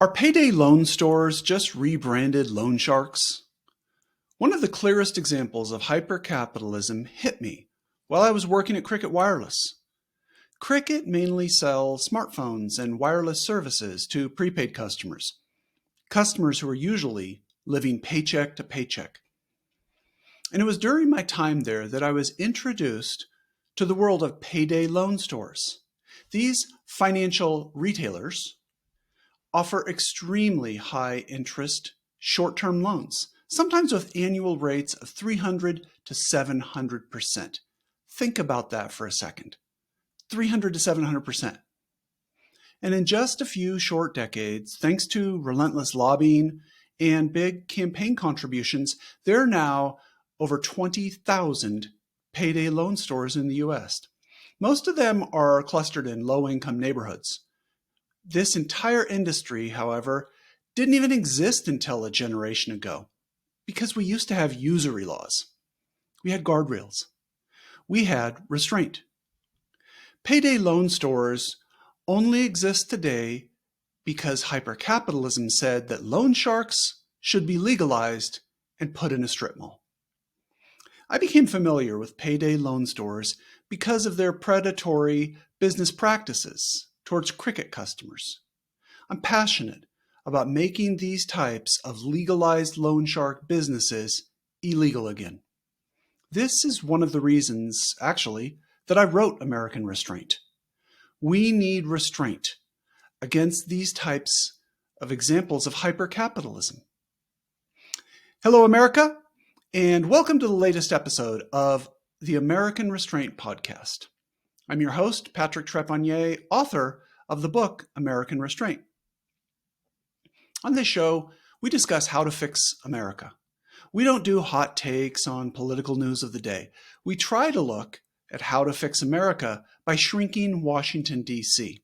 Are payday loan stores just rebranded loan sharks? One of the clearest examples of hyper-capitalism hit me while I was working at Cricket Wireless. Cricket mainly sells smartphones and wireless services to prepaid customers, customers who are usually living paycheck to paycheck. And it was during my time there that I was introduced to the world of payday loan stores. These financial retailers offer extremely high interest short-term loans, sometimes with annual rates of 300 to 700%. Think about that for a second. 300 to 700%. And in just a few short decades, thanks to relentless lobbying and big campaign contributions, there are now over 20,000 payday loan stores in the US. Most of them are clustered in low-income neighborhoods. This entire industry, however, didn't even exist until a generation ago because we used to have usury laws. We had guardrails. We had restraint. Payday loan stores only exist today because hyper-capitalism said that loan sharks should be legalized and put in a strip mall. I became familiar with payday loan stores because of their predatory business practices towards Cricket customers. I'm passionate about making these types of legalized loan shark businesses illegal again. This is one of the reasons, actually, that I wrote American Restraint. We need restraint against these types of examples of hyper-capitalism. Hello, America, and welcome to the latest episode of the American Restraint podcast. I'm your host, Patrick Trepanier, author of the book American Restraint. On this show, we discuss how to fix America. We don't do hot takes on political news of the day. We try to look at how to fix America by shrinking Washington, D.C.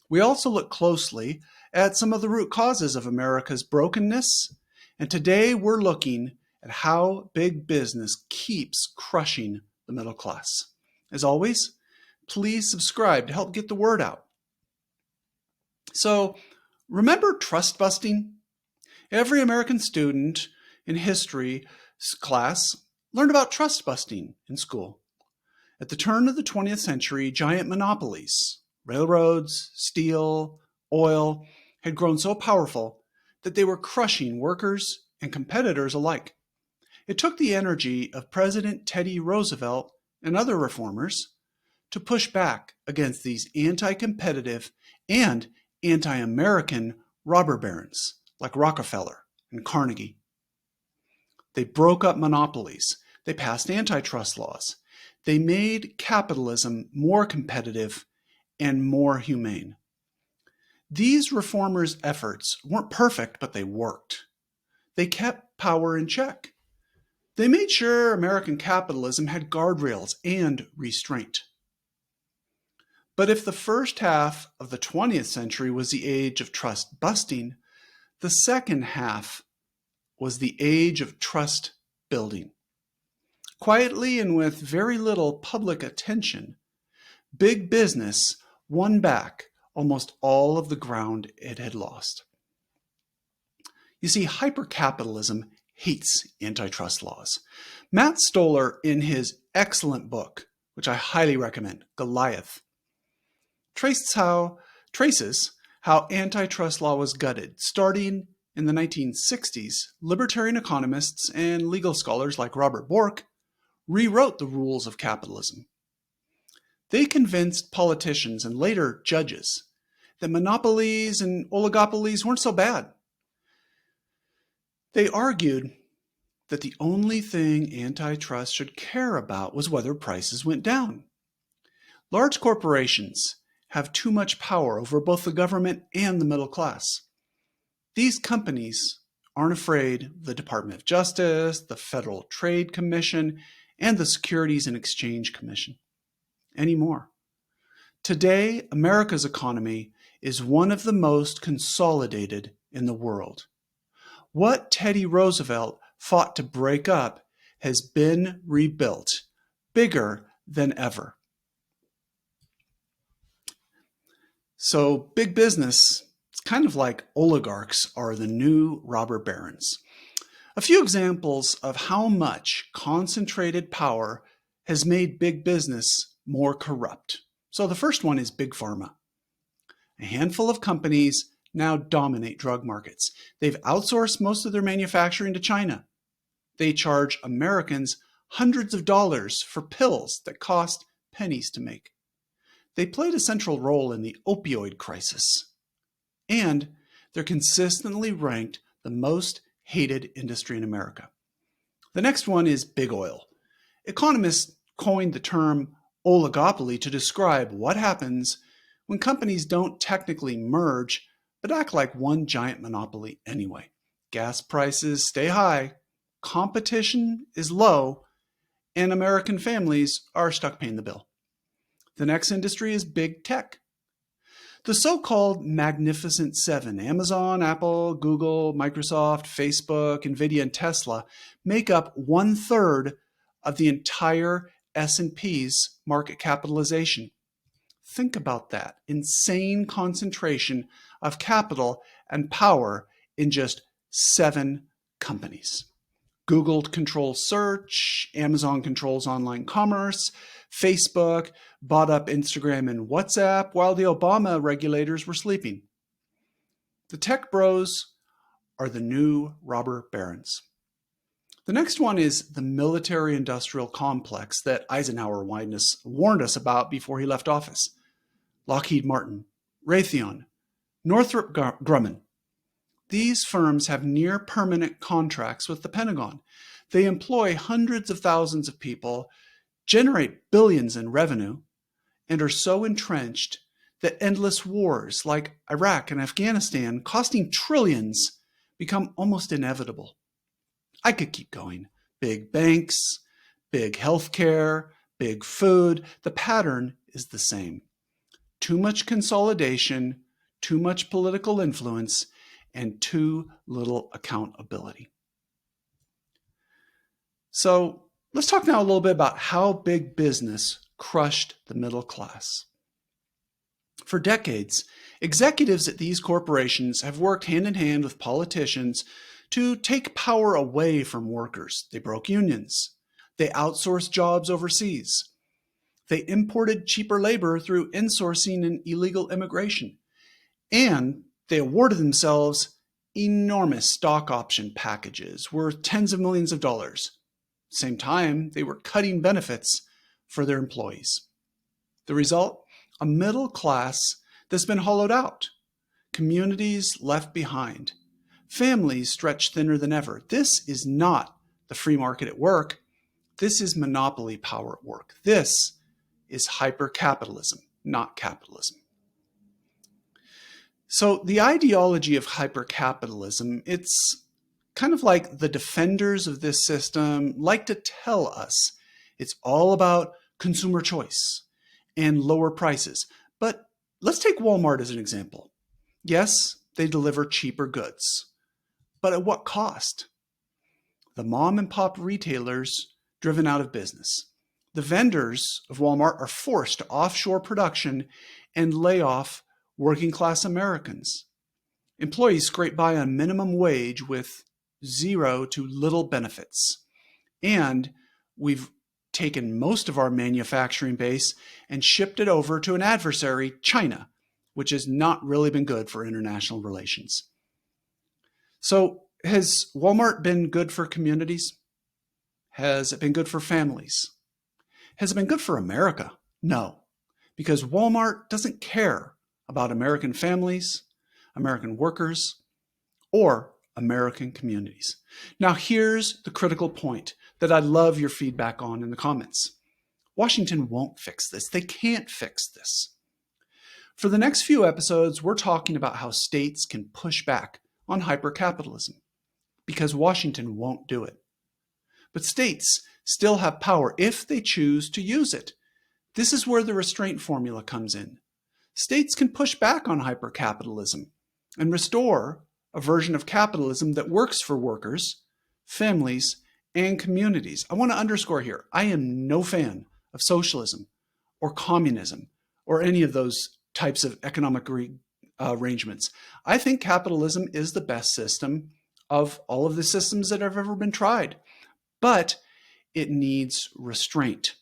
We also look closely at some of the root causes of America's brokenness, and today we're looking at how big business keeps crushing the middle class. As always, please subscribe to help get the word out. So, remember trust busting? Every American student in history class learned about trust busting in school. At the turn of the 20th century, giant monopolies, railroads, steel, oil, had grown so powerful that they were crushing workers and competitors alike. It took the energy of President Teddy Roosevelt and other reformers to push back against these anti-competitive and anti-American robber barons like Rockefeller and Carnegie. They broke up monopolies. They passed antitrust laws. They made capitalism more competitive and more humane. These reformers' efforts weren't perfect, but they worked. They kept power in check. They made sure American capitalism had guardrails and restraint. But if the first half of the 20th century was the age of trust busting, the second half was the age of trust building. Quietly and with very little public attention, big business won back almost all of the ground it had lost. You see, hyper-capitalism hates antitrust laws. Matt Stoller, in his excellent book, which I highly recommend, Goliath, traces how antitrust law was gutted. Starting in the 1960s, libertarian economists and legal scholars like Robert Bork rewrote the rules of capitalism. They convinced politicians and later judges that monopolies and oligopolies weren't so bad. They argued that the only thing antitrust should care about was whether prices went down. Large corporations have too much power over both the government and the middle class. These companies aren't afraid of the Department of Justice, the Federal Trade Commission, and the Securities and Exchange Commission anymore. Today, America's economy is one of the most consolidated in the world. What Teddy Roosevelt fought to break up has been rebuilt, bigger than ever. So big business is kind of like oligarchs are the new robber barons. A few examples of how much concentrated power has made big business more corrupt. So the first one is Big Pharma. A handful of companies now dominate drug markets. They've outsourced most of their manufacturing to China. They charge Americans hundreds of dollars for pills that cost pennies to make. They played a central role in the opioid crisis. And they're consistently ranked the most hated industry in America. The next one is Big Oil. Economists coined the term oligopoly to describe what happens when companies don't technically merge but act like one giant monopoly anyway. Gas prices stay high, competition is low, and American families are stuck paying the bill. The next industry is Big Tech. The so-called Magnificent Seven, Amazon, Apple, Google, Microsoft, Facebook, Nvidia, and Tesla, make up 1/3 of the entire S&P's market capitalization. Think about that. Insane concentration of capital and power in just 7 companies. Google controls search, Amazon controls online commerce, Facebook bought up Instagram and WhatsApp while the Obama regulators were sleeping. The tech bros are the new robber barons. The next one is the military-industrial complex that Eisenhower warned us about before he left office. Lockheed Martin, Raytheon, Northrop Grumman. These firms have near-permanent contracts with the Pentagon. They employ hundreds of thousands of people, generate billions in revenue, and are so entrenched that endless wars like Iraq and Afghanistan, costing trillions, become almost inevitable. I could keep going. Big banks, big healthcare, big food. The pattern is the same. Too much consolidation, too much political influence, and too little accountability. So let's talk now a little bit about how big business crushed the middle class. For decades, executives at these corporations have worked hand in hand with politicians to take power away from workers. They broke unions. They outsourced jobs overseas. They imported cheaper labor through insourcing and illegal immigration. And they awarded themselves enormous stock option packages worth tens of millions of dollars. At the same time, they were cutting benefits for their employees. The result? A middle class that's been hollowed out. Communities left behind. Families stretched thinner than ever. This is not the free market at work. This is monopoly power at work. This is hyper-capitalism, not capitalism. So the ideology of hyper-capitalism, it's kind of like the defenders of this system like to tell us it's all about consumer choice and lower prices. But let's take Walmart as an example. Yes, they deliver cheaper goods, but at what cost? The mom and pop retailers driven out of business. The vendors of Walmart are forced to offshore production and lay off working class Americans. Employees scrape by on minimum wage with zero to little benefits. And we've taken most of our manufacturing base and shipped it over to an adversary, China, which has not really been good for international relations. So has Walmart been good for communities? Has it been good for families? Has it been good for America? No, because Walmart doesn't care about American families, American workers, or American communities. Now here's the critical point that I'd love your feedback on in the comments. Washington won't fix this. They can't fix this. For the next few episodes, we're talking about how states can push back on hyper-capitalism because Washington won't do it. But states still have power if they choose to use it. This is where the restraint formula comes in. States can push back on hyper-capitalism and restore a version of capitalism that works for workers, families, and communities. I want to underscore here, I am no fan of socialism or communism or any of those types of economic arrangements. I think capitalism is the best system of all of the systems that have ever been tried, but it needs restraint.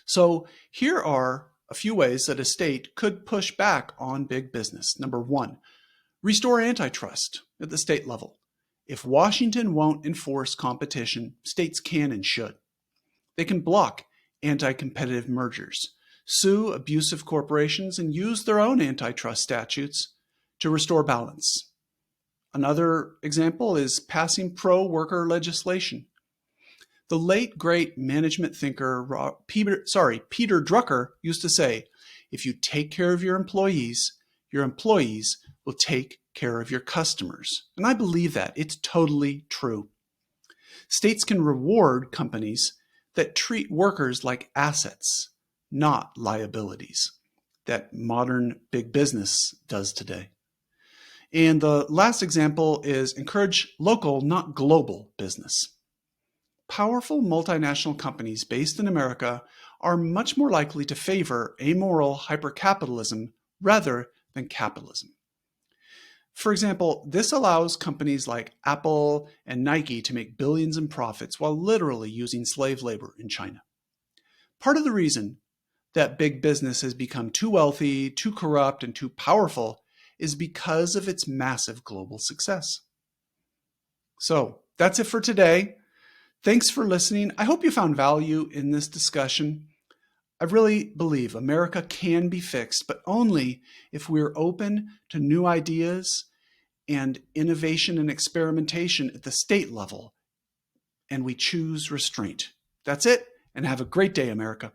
So here are a few ways that a state could push back on big business. Number one, restore antitrust at the state level. If Washington won't enforce competition, states can and should. They can block anti-competitive mergers, sue abusive corporations, and use their own antitrust statutes to restore balance. Another example is passing pro-worker legislation. The late great management thinker Peter Drucker used to say, if you take care of your employees will take care of your customers. And I believe that. It's totally true. States can reward companies that treat workers like assets, not liabilities, that modern big business does today. And the last example is encourage local, not global business. Powerful multinational companies based in America are much more likely to favor amoral hyper-capitalism rather than capitalism. For example, this allows companies like Apple and Nike to make billions in profits while literally using slave labor in China. Part of the reason that big business has become too wealthy, too corrupt, and too powerful is because of its massive global success. So that's it for today. Thanks for listening. I hope you found value in this discussion. I really believe America can be fixed, but only if we're open to new ideas and innovation and experimentation at the state level, and we choose restraint. That's it, and have a great day, America.